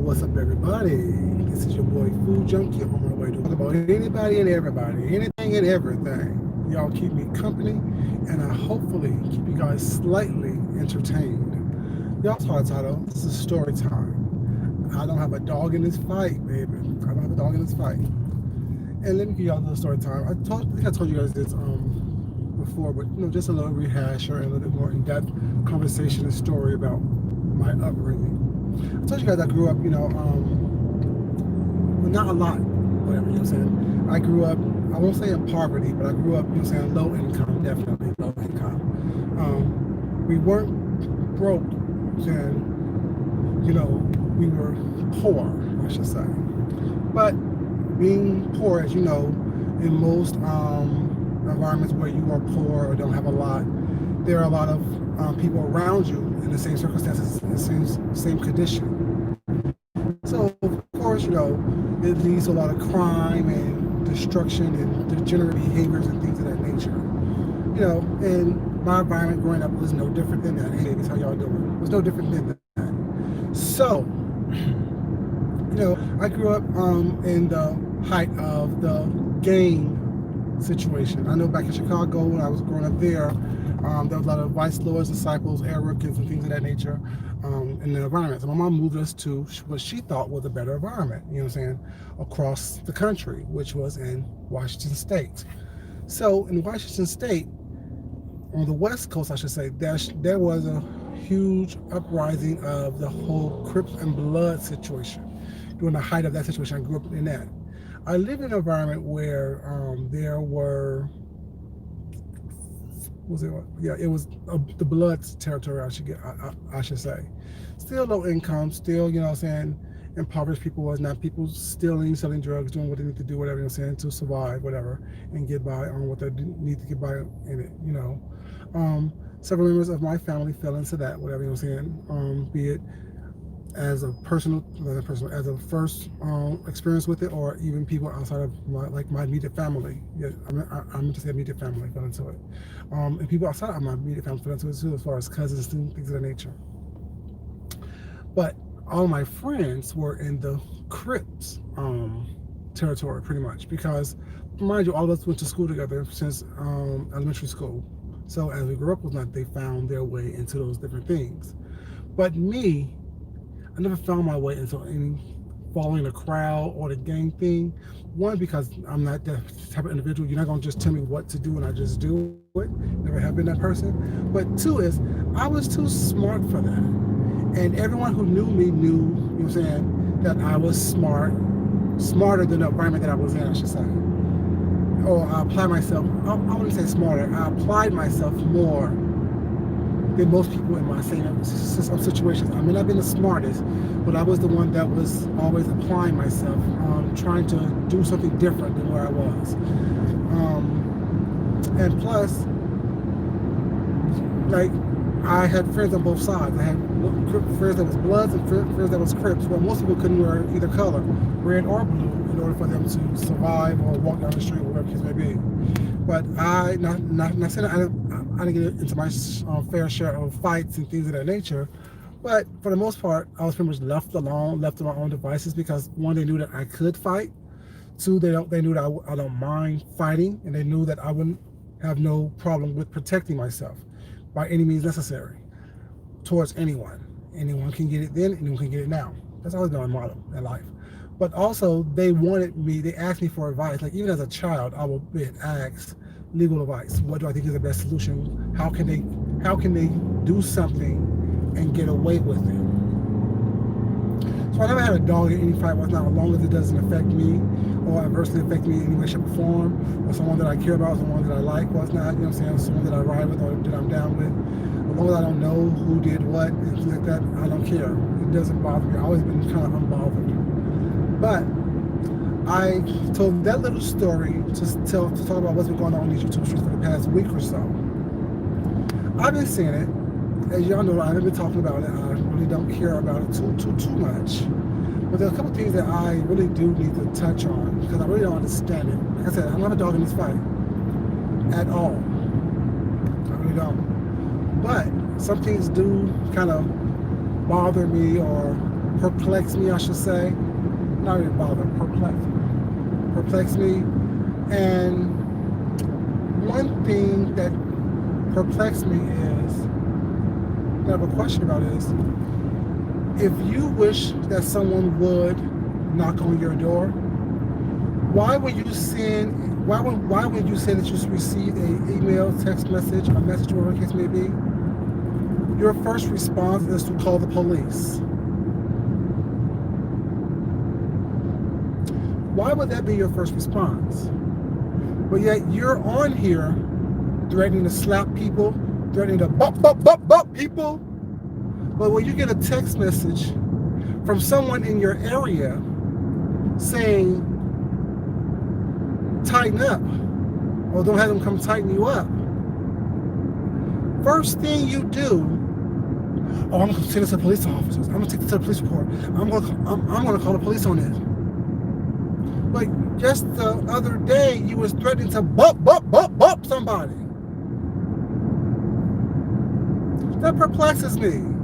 What's up, everybody? This is your boy Food Junkie on my way to talk about anybody and everybody, anything and everything. Y'all keep me company, and I hopefully keep you guys slightly entertained. Y'all saw the title. This is story time. I don't have a dog in this fight, baby. I don't have a dog in this fight. And let me give y'all a little story time. I think I told you guys this before, but just a little rehash or a little bit more in-depth conversation and story about my upbringing. I told you guys I grew up, well, not a lot, whatever, you know what I'm saying? I grew up, I won't say in poverty, but I grew up, low income, definitely low income. We weren't broke, we were poor, I should say. But being poor, as you know, in most environments where you are poor or don't have a lot, there are a lot of people around you in the same circumstances, in the same condition. So, of course, it leads to a lot of crime and destruction and degenerate behaviors and things of that nature. And my environment growing up was no different than that. Hey, that's how y'all doing. It was no different than that. So, I grew up in the height of the gang situation. I know back in Chicago when I was growing up there was a lot of vice lords, disciples, Arabicans, and things of that nature in the environment. So my mom moved us to what she thought was a better environment, across the country, which was in Washington State. So in Washington State, on the West Coast, I should say, there was a huge uprising of the whole Crips and Blood situation. During the height of that situation, I grew up in that. I lived in an environment where there were, it was the Bloods territory, I should say. Still low income, still, impoverished people, was not people stealing, selling drugs, doing what they need to do, whatever, to survive, whatever, and get by on what they need to get by in it, Several members of my family fell into that, whatever, be it as a as a first experience with it, or even people outside of my immediate family. Yeah, I meant to say immediate family fell into it, and people outside of my immediate family fell into it too, as far as cousins and things of that nature. But all my friends were in the Crips territory, pretty much, because, mind you, all of us went to school together since elementary school. So as we grew up with that, they found their way into those different things. But me, I never found my way into any following the crowd or the gang thing. One, because I'm not that type of individual. You're not going to just tell me what to do and I just do it. Never have been that person. But two is, I was too smart for that. And everyone who knew me knew, that I was smarter than the environment that I was in, I should say. Or I applied myself, I wouldn't say smarter, I applied myself more than most people in my same situations. I mean, I've been the smartest, but I was the one that was always applying myself, trying to do something different than where I was. And plus, I had friends on both sides. I had friends that was Bloods and friends that was Crips. Well, most people couldn't wear either color, red or blue, in order for them to survive or walk down the street, whatever the case may be. But not saying I didn't get into my fair share of fights and things of that nature. But for the most part, I was pretty much left alone, left to my own devices, because one, they knew that I could fight. Two, they knew that I don't mind fighting, and they knew that I wouldn't have no problem with protecting myself by any means necessary towards anyone. Anyone can get it then, anyone can get it now. That's always been my motto in life. But also, they asked me for advice. Like, even as a child, I would ask legal advice. What do I think is the best solution? How can they do something and get away with it? So I never had a dog in any fight, as long as it doesn't affect me or adversely affect me in any way, shape, or form, or someone that I care about, someone that I like, someone that I ride with or that I'm down with. As long as I don't know who did what and things like that, I don't care. It doesn't bother me. I've always been kind of unbothered. But I told that little story to talk about what's been going on these YouTube streets for the past week or so. I've been seeing it. As y'all know, I haven't been talking about it. I really don't care about it too much. But there's a couple things that I really do need to touch on, because I really don't understand it. Like I said, I don't have a dog in this fight at all. I really don't. But some things do kind of bother me or perplex me, I should say. Not even bother, perplex me. And one thing that perplexed me is, that I have a question about is, if you wish that someone would knock on your door, why would you say that you received an email, text message, a message, whatever the case may be? Your first response is to call the police. Why would that be your first response? But yet you're on here threatening to slap people, threatening to bump people. But when you get a text message from someone in your area saying, tighten up, or don't have them come tighten you up, first thing you do, oh, I'm going to send this to police officers. I'm going to take this to the police report. I'm going to call the police on it. But just the other day, you was threatening to bump somebody. That perplexes me.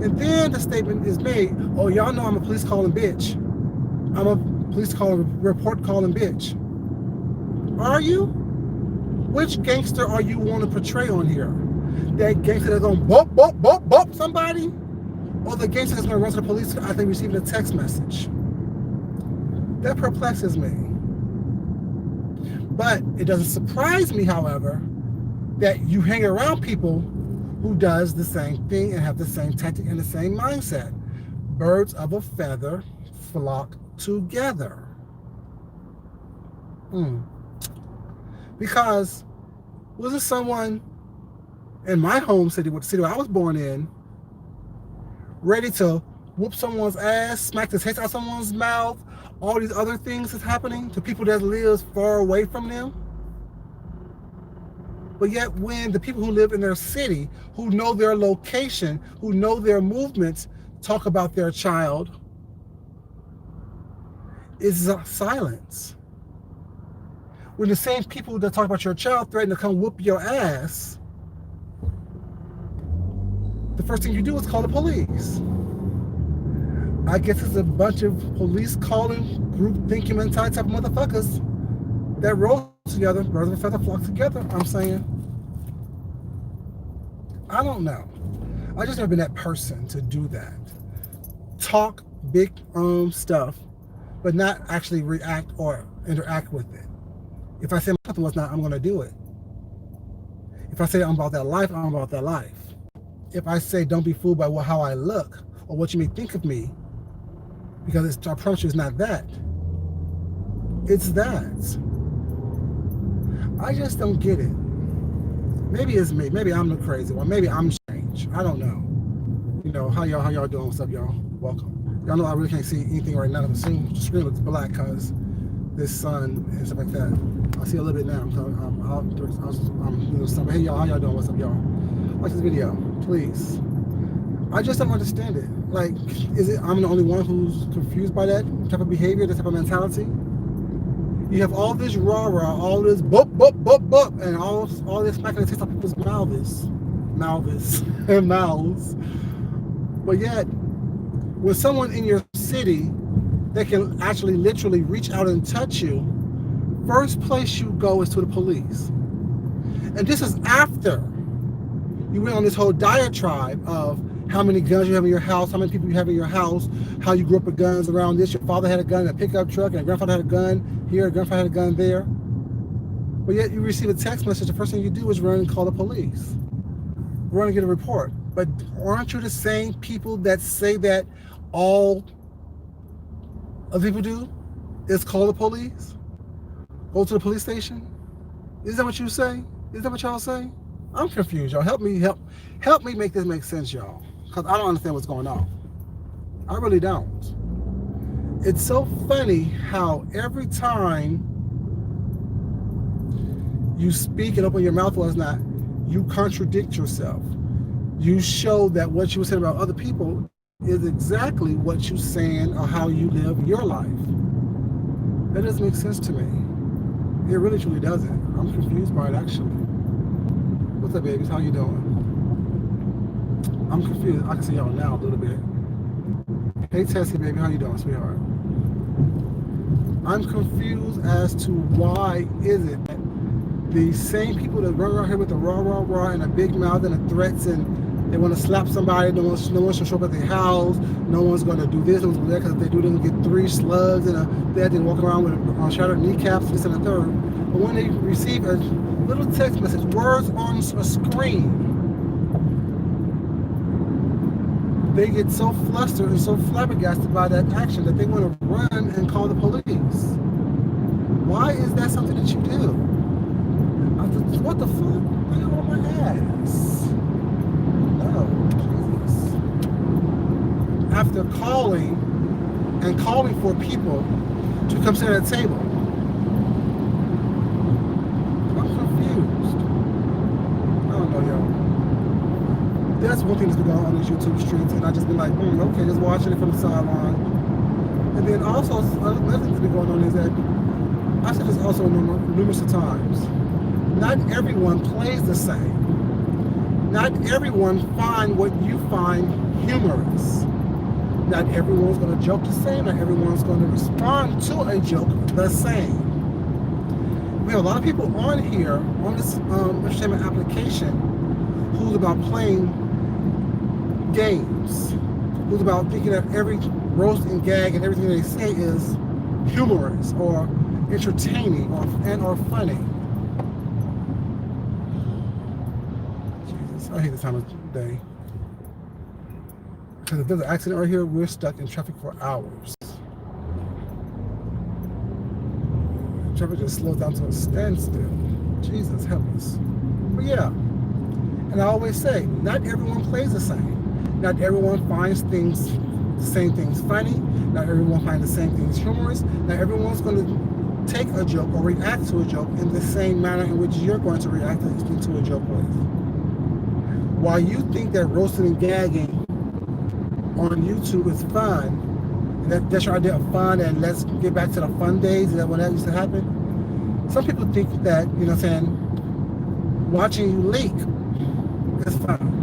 And then the statement is made, oh, y'all know I'm a police calling bitch. I'm a police report calling bitch. Are you? Which gangster are you want to portray on here? That gangster that's going to bump somebody? Or the gangster that's going to run to the police after receiving a text message? That perplexes me. But it doesn't surprise me, however, that you hang around people who does the same thing and have the same tactic and the same mindset. Birds of a feather flock together. Because wasn't someone in my home city, the city I was born in, ready to whoop someone's ass, smack the taste out of someone's mouth, all these other things that's happening to people that live far away from them? But yet when the people who live in their city, who know their location, who know their movements, talk about their child, is silence. When the same people that talk about your child threaten to come whoop your ass, the first thing you do is call the police. I guess it's a bunch of police calling, group thinking mentality type of motherfuckers that roll together, birds of a feather flock together, I'm saying. I don't know. I just never been that person to do that. Talk big stuff, but not actually react or interact with it. If I say something was not, I'm going to do it. If I say I'm about that life, I'm about that life. If I say don't be fooled by how I look or what you may think of me, because I promise you it's not that. It's that. I just don't get it. Maybe it's me. Maybe I'm the crazy one. Maybe I'm strange. I don't know. You know, how y'all doing? What's up, y'all? Welcome. Y'all know I really can't see anything right now. The screen looks black because this sun and stuff like that. I see a little bit now. I'm doing something. Hey, y'all, how y'all doing? What's up, y'all? Watch this video, please. I just don't understand it. Like, is it I'm the only one who's confused by that type of behavior, that type of mentality? You have all this rah-rah, all this bup, and all this smacking that takes out people's mouths. But yet, with someone in your city that can actually literally reach out and touch you, first place you go is to the police. And this is after you went on this whole diatribe of how many guns you have in your house, how many people you have in your house, how you grew up with guns around this. Your father had a gun in a pickup truck, and your grandfather had a gun here, your grandfather had a gun there. But yet you receive a text message, the first thing you do is run and call the police. Run and get a report. But aren't you the same people that say that all other people do is call the police? Go to the police station? Is that what you say? Is that what y'all say? I'm confused, y'all. Help me make this make sense, y'all. Because I don't understand what's going on. I really don't. It's so funny how every time you speak and open your mouth or not, you contradict yourself. You show that what you were saying about other people is exactly what you're saying or how you live your life. That doesn't make sense to me. It really truly doesn't. I'm confused by it, actually. What's up, babies? How you doing? I'm confused. I can see y'all now a little bit. Hey Tessie, baby, how you doing, sweetheart? I'm confused as to why is it that the same people that run around here with the rah rah rah and a big mouth and the threats and they want to slap somebody, no one's show up at their house, no one's going to do this, no one's going to do that, because if they do, they're going to get 3 slugs and they walk around with shattered kneecaps, this and the third. But when they receive a little text message, words on a screen, they get so flustered and so flabbergasted by that action that they want to run and call the police. Why is that something that you do? I thought, what the fuck? I got on my ass. No, Jesus. After calling for people to come sit at a table. I'm confused. I don't know, y'all. That's one thing that's been going on these YouTube streets, and I just been like, okay, just watching it from the sideline. And then also, another thing that's been going on is that, I said this also numerous times, not everyone plays the same. Not everyone find what you find humorous. Not everyone's going to joke the same. Not everyone's going to respond to a joke the same. We have a lot of people on here, on this entertainment application, who's about playing games, who's about thinking that every roast and gag and everything they say is humorous or entertaining or funny. Jesus, I hate this time of day. Because if there's an accident right here, we're stuck in traffic for hours. Traffic just slows down to a standstill. Jesus, help us. But yeah, and I always say, not everyone plays the same. Not everyone finds the same things funny. Not everyone finds the same things humorous. Not everyone's going to take a joke or react to a joke in the same manner in which you're going to react to a joke with. While you think that roasting and gagging on YouTube is fun, and that's your idea of fun, and let's get back to the fun days, and that when that used to happen, some people think that, you know what I'm saying, watching you leak is fun.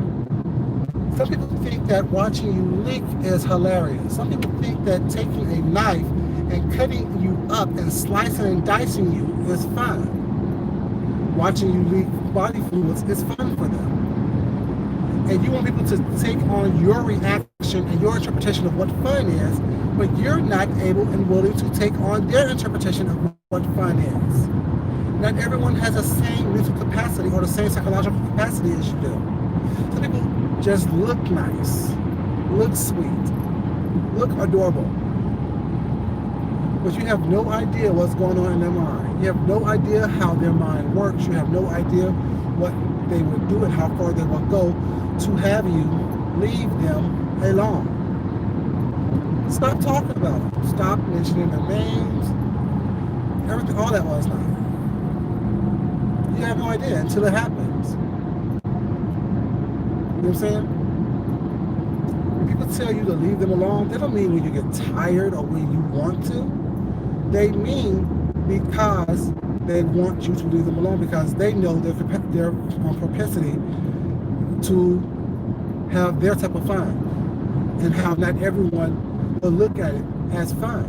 Some people think that watching you leak is hilarious. Some people think that taking a knife and cutting you up and slicing and dicing you is fun. Watching you leak body fluids is fun for them. And you want people to take on your reaction and your interpretation of what fun is, but you're not able and willing to take on their interpretation of what fun is. Not everyone has the same mental capacity or the same psychological capacity as you do. Some people just look nice, look sweet, look adorable, but you have no idea what's going on in their mind. You have no idea how their mind works. You have no idea what they would do and how far they will go to have you leave them alone. Stop talking about them. Stop mentioning their names. Everything, all that was not. You have no idea until it happens. You know what I'm saying? When people tell you to leave them alone, they don't mean when you get tired or when you want to. They mean because they want you to leave them alone, because they know their propensity to have their type of fun, and how not everyone will look at it as fun.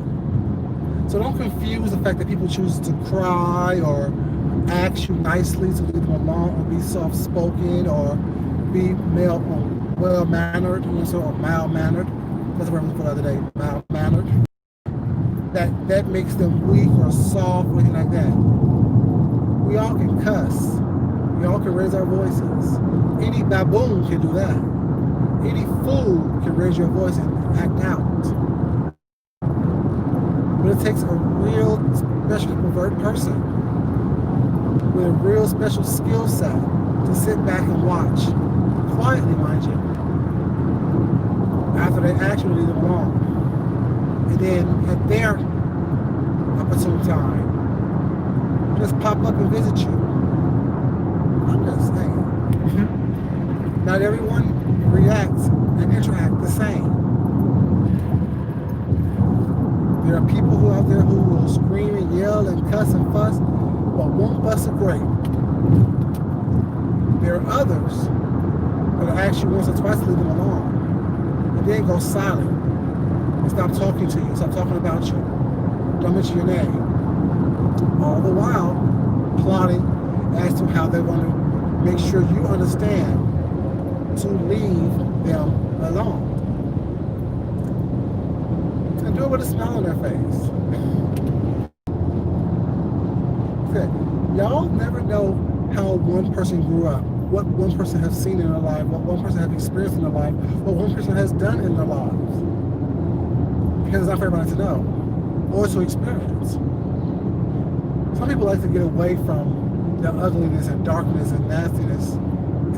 So don't confuse the fact that people choose to cry or ask you nicely to leave them alone, or be soft-spoken, or be well-mannered, or mild-mannered. That's what I was for the other day, mild-mannered. That makes them weak or soft or anything like that. We all can cuss. We all can raise our voices. Any baboon can do that. Any fool can raise your voice and act out. But it takes a real special pervert person with a real special skill set to sit back and watch, quietly, mind you, after they actually leave them alone. And then at their opportune time, just pop up and visit you. I'm just saying. Not everyone reacts and interact the same. There are people who out there who will scream and yell and cuss and fuss, but won't bust a grape. There are others that will ask you once or twice to leave them alone, and then go silent. and stop talking to you, stop talking about you, don't mention your name. All the while plotting as to how they want to make sure you understand to leave them alone. And do it with a smile on their face. Okay. Y'all never know how one person grew up, what one person has seen in their life, what one person has experienced in their life, what one person has done in their lives. Because it's not for everybody to know or to experience. Some people like to get away from the ugliness and darkness and nastiness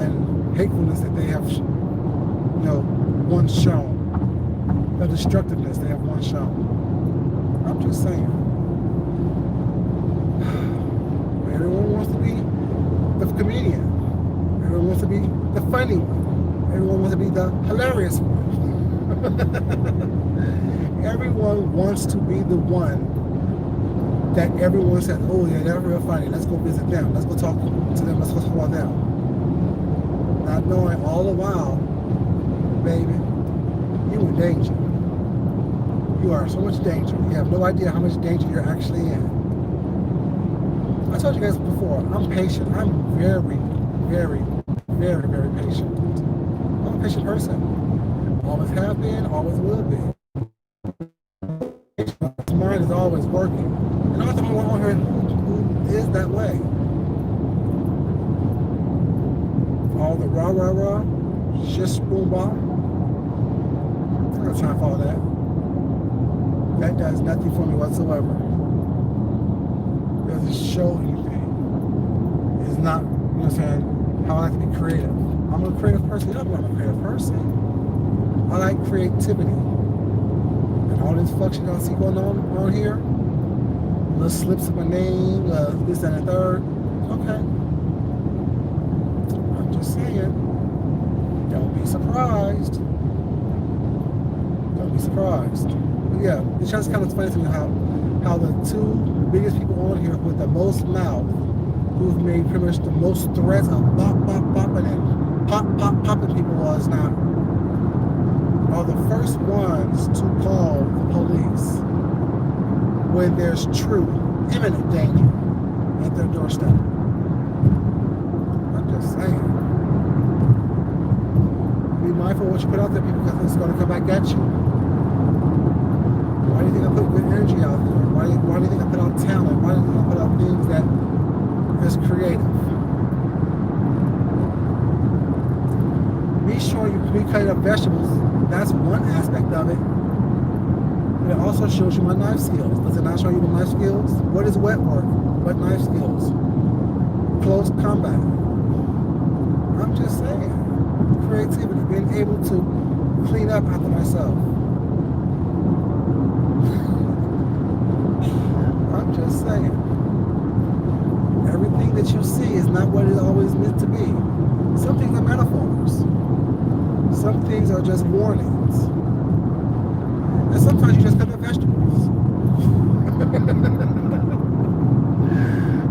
and hatefulness that they have, once shown. The destructiveness they have once shown. I'm just saying. Everyone wants to be the comedian. Everyone wants to be the funny one. Everyone wants to be the hilarious one. Everyone wants to be the one that everyone says, oh yeah, they're real funny. Let's go visit them. Let's go talk to them. Let's go talk about them. Not knowing all the while, baby, you in danger. You are in so much danger. You have no idea how much danger you're actually in. I told you guys before, I'm patient. I'm very, very, very, very patient. I'm a patient person. Always have been, always will be. My mind is always working. And I'm the only one here who is that way. All the rah, just boom, bomb. I'm not trying to follow that. That does nothing for me whatsoever. It doesn't show anything. It's not, how I like to be creative. I'm a creative person. You know I'm a creative person. I like creativity. And all this fuck shit I see going on here, little slips of my name, this and the third. Okay. I'm just saying, don't be surprised. Don't be surprised. But yeah, it's just kind of funny to me how the two biggest people on here with the most mouth, who've made pretty much the most threats of bopping and popping people was now, are the first ones to call the police when there's true, imminent danger at their doorstep. I'm just saying. Be mindful of what you put out there, people, because it's going to come back at you. Why do you think I put good energy out there? Why do you think I put out talent? Why do you think I put out things that is creative? Me showing you me cutting up vegetables, that's one aspect of it. But it also shows you my knife skills. Does it not show you my knife skills? What is wet work? What knife skills? Close combat. I'm just saying. Creativity, being able to clean up after myself. I'm just saying. Everything that you see is not what it's always meant to be. Some things are metaphors. Some things are just warnings. And sometimes you just cut up vegetables.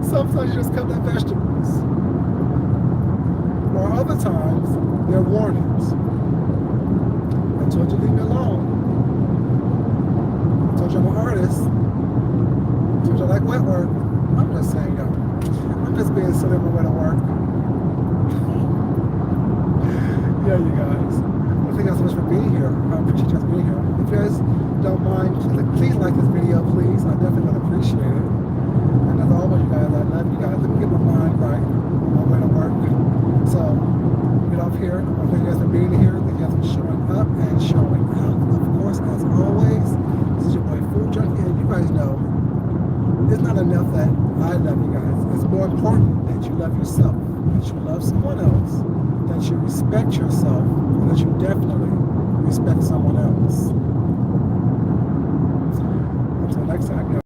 Sometimes you just cut up vegetables. Or other times, they're warnings. I told you leave me alone. I told you I'm an artist. I told you I like wet work. I'm just saying, yo. I'm just being silly with wet work. Yeah, you guys. Well, thank you guys so much for being here. I appreciate you guys being here. If you guys don't mind, please like this video, please. I definitely would appreciate it. And as always, you guys, I love you guys. Let me get my mind right on my way to work. So, get off here. I thank you guys for being here. Thank you guys for showing up and showing out. Of course, as always, this is your boy Food Junkie, and you guys know it's not enough that I love you guys. It's more important that you love yourself, that you love someone else, that you respect yourself, and that you definitely respect someone else. Until next time, guys.